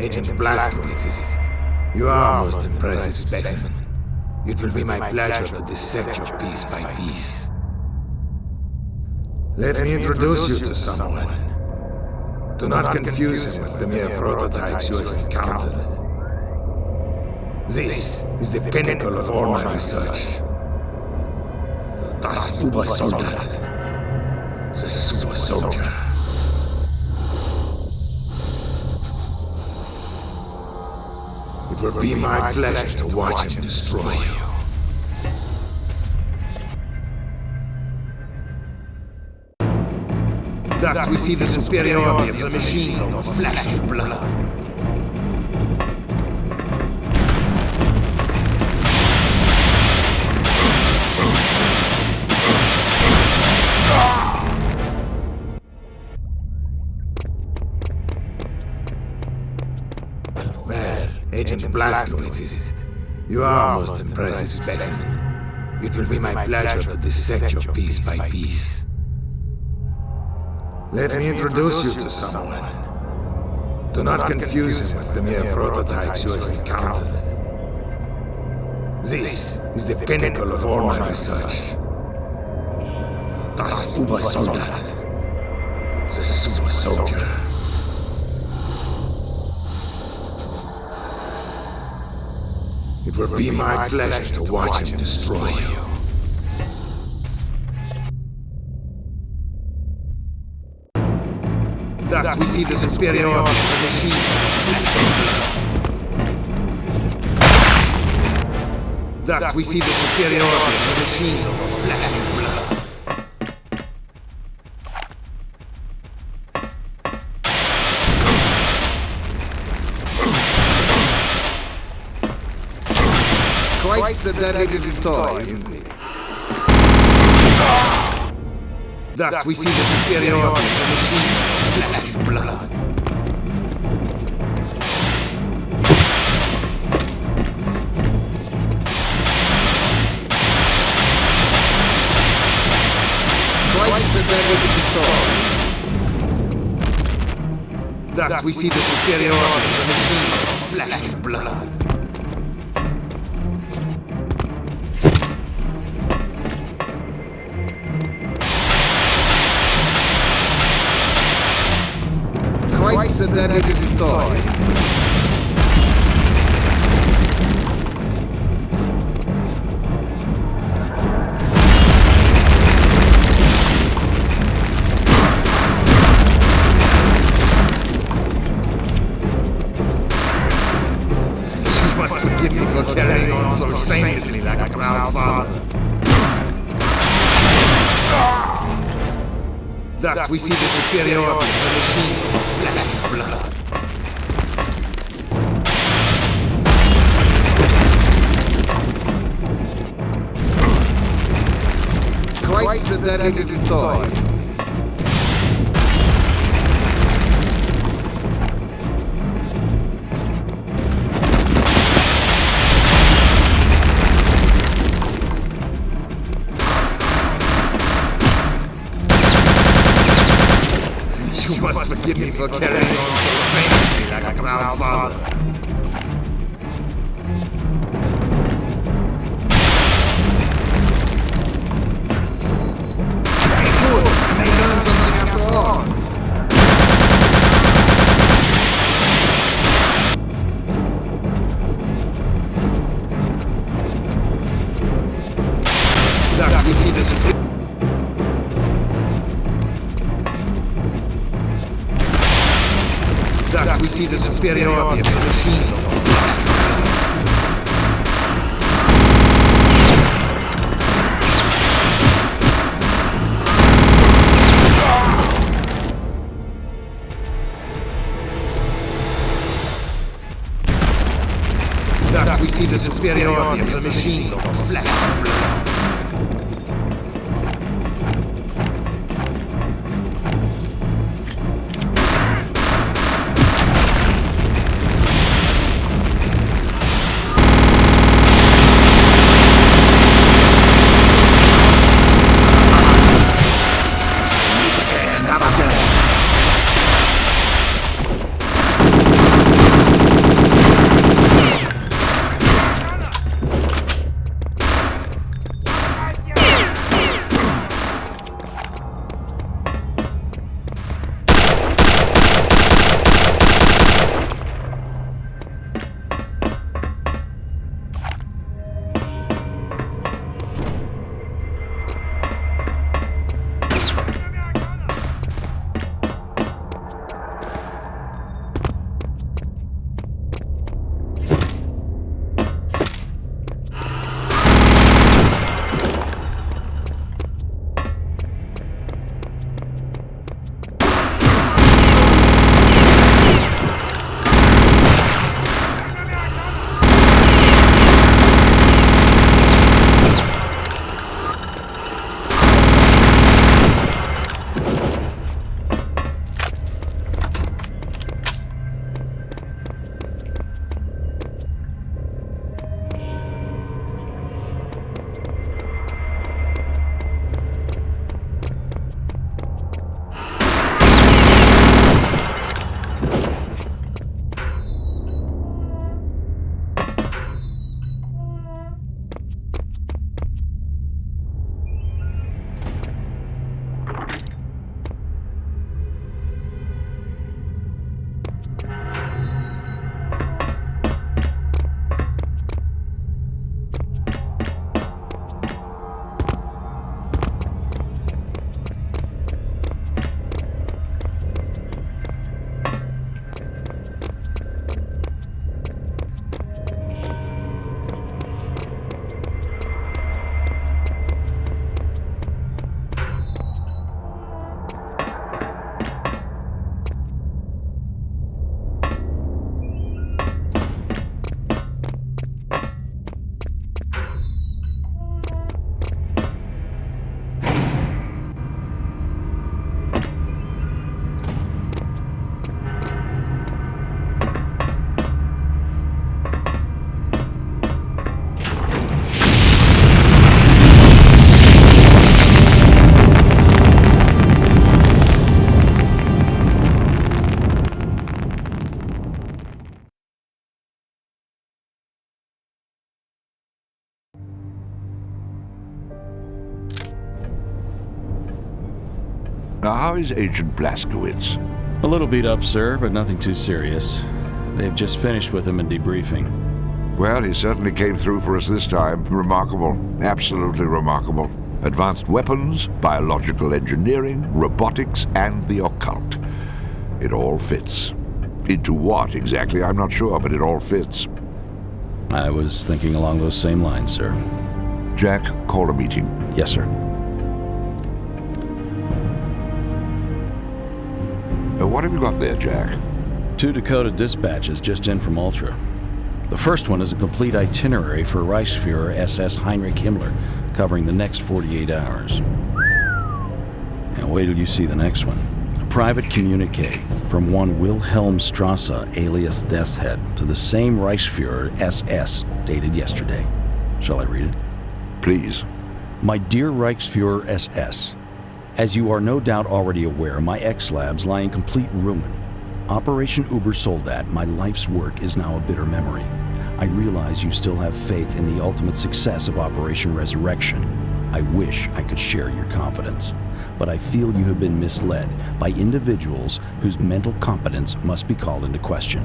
Agent Blazkowicz, is it? You are a most impressive specimen. It will be my pleasure to dissect you piece by piece. Let me introduce you to someone. Do not confuse him with the mere prototypes you have encountered. This is the pinnacle of all my research. Das Ubersoldat. The super soldier. It will be my pleasure to watch him destroy you. Thus we see the superiority of the machine over flesh and blood. Well, Agent Blazkowicz, is it? You are a most impressive specimen. It will be my pleasure to dissect you piece by piece. Let me introduce you to someone. Do not confuse him with the mere prototypes you have encountered. This is the pinnacle of all my research. Das Ubersoldat. The super soldier. It will be my pleasure to watch him destroy you. Thus we see the superiority of the machine. Thus we see the superiority of the machine over flesh and blood. Quite sedated toy, isn't it? Thus we see the superiority of the machine. Flesh and blood. Quite sedated toy. Thus we see the superiority of the machine. Flesh and blood. Quite sedated toy. You must forgive me for carrying on so shamelessly like a proud father. Thus we see the superiority of the machine. Flesh and blood. Quite sedated toys. You must forgive me for carrying on so famously like a proud father. Good, I may learn something after all. Thus we see the Thus we see the superiority of the machine. Thus we see the superiority of the machine over flesh and blood. Now, how is Agent Blazkowicz? A little beat up, sir, but nothing too serious. They've just finished with him in debriefing. Well, he certainly came through for us this time. Remarkable. Absolutely remarkable. Advanced weapons, biological engineering, robotics, and the occult. It all fits. Into what exactly, I'm not sure, but it all fits. I was thinking along those same lines, sir. Jack, call a meeting. Yes, sir. What have you got there, Jack? 2 Dakota dispatches just in from Ultra. The first one is a complete itinerary for Reichsfuhrer SS Heinrich Himmler, covering the next 48 hours. Now wait till you see the next one. A private communique from one Wilhelm Strasse, alias Death's Head, to the same Reichsfuhrer SS, dated yesterday. Shall I read it? Please. My dear Reichsfuhrer SS, as you are no doubt already aware, my X-Labs lie in complete ruin. Operation Ubersoldat, my life's work, is now a bitter memory. I realize you still have faith in the ultimate success of Operation Resurrection. I wish I could share your confidence, but I feel you have been misled by individuals whose mental competence must be called into question.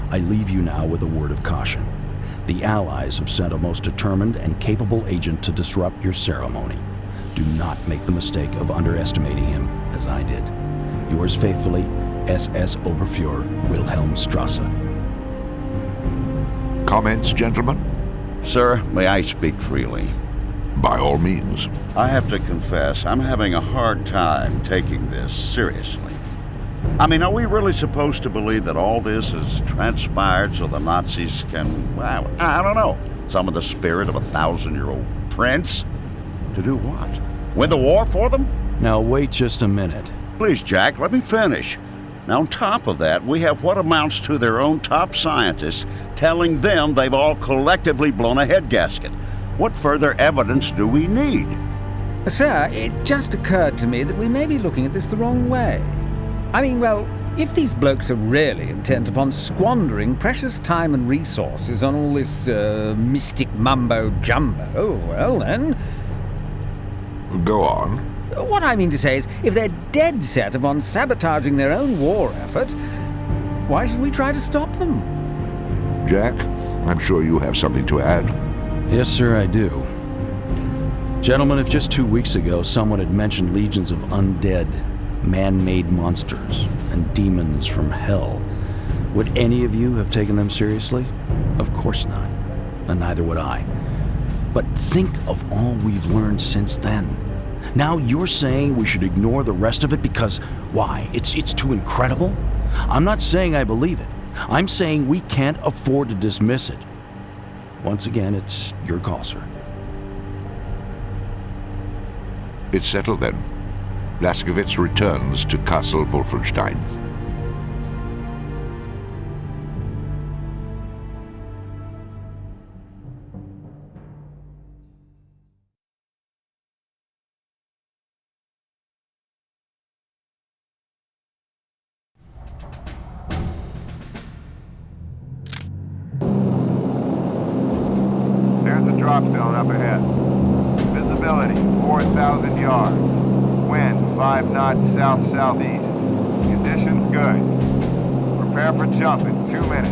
I leave you now with a word of caution. The Allies have sent a most determined and capable agent to disrupt your ceremony. Do not make the mistake of underestimating him, as I did. Yours faithfully, SS Oberfuhrer Wilhelm Strasse. Comments, gentlemen? Sir, may I speak freely? By all means. I have to confess, I'm having a hard time taking this seriously. I mean, are we really supposed to believe that all this has transpired so the Nazis can, well, I don't know, summon the spirit of a 1,000-year-old prince? To do what? Win the war for them? Now wait just a minute. Please, Jack, let me finish. Now, on top of that, we have what amounts to their own top scientists telling them they've all collectively blown a head gasket. What further evidence do we need? Sir, it just occurred to me that we may be looking at this the wrong way. I mean, well, if these blokes are really intent upon squandering precious time and resources on all this mystic mumbo-jumbo, well then... Go on. What I mean to say is, if they're dead set upon sabotaging their own war effort, why should we try to stop them? Jack, I'm sure you have something to add. Yes, sir, I do. Gentlemen, if just 2 weeks ago someone had mentioned legions of undead, man-made monsters and demons from hell, would any of you have taken them seriously? Of course not, and neither would I. But think of all we've learned since then. Now you're saying we should ignore the rest of it because, why, it's too incredible? I'm not saying I believe it. I'm saying we can't afford to dismiss it. Once again, it's your call, sir. It's settled then. Blazkowicz returns to Castle Wolfenstein. There's the drop zone up ahead. Visibility, 4,000 yards. Wind, 5 knots south-southeast. Conditions good. Prepare for jump in 2 minutes.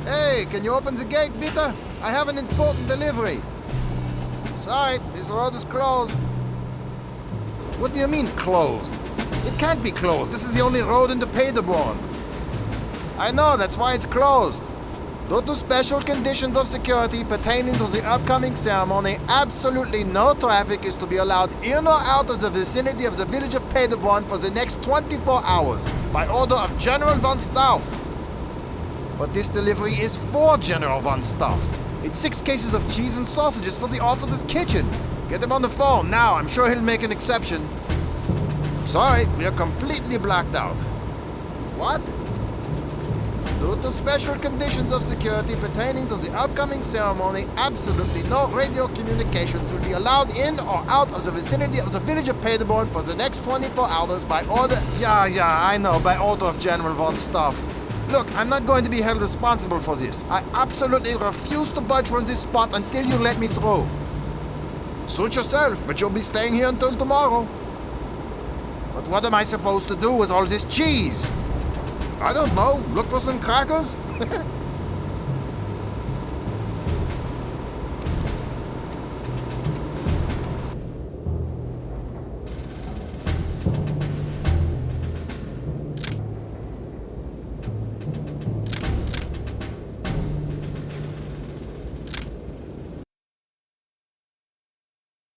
Hey, can you open the gate, bitte? I have an important delivery. Sorry, this road is closed. What do you mean, closed? It can't be closed. This is the only road into Paderborn. I know, that's why it's closed. Due to special conditions of security pertaining to the upcoming ceremony, absolutely no traffic is to be allowed in or out of the vicinity of the village of Paderborn for the next 24 hours, by order of General von Stauff. But this delivery is for General von Stauff. It's 6 cases of cheese and sausages for the officer's kitchen. Get him on the phone now. I'm sure he'll make an exception. Sorry, we are completely blacked out. What? Due to special conditions of security pertaining to the upcoming ceremony, absolutely no radio communications will be allowed in or out of the vicinity of the village of Paderborn for the next 24 hours by order... Yeah, I know, by order of General von Stauff. Look, I'm not going to be held responsible for this. I absolutely refuse to budge from this spot until you let me through. Suit yourself, but you'll be staying here until tomorrow. But what am I supposed to do with all this cheese? I don't know. Look for some crackers?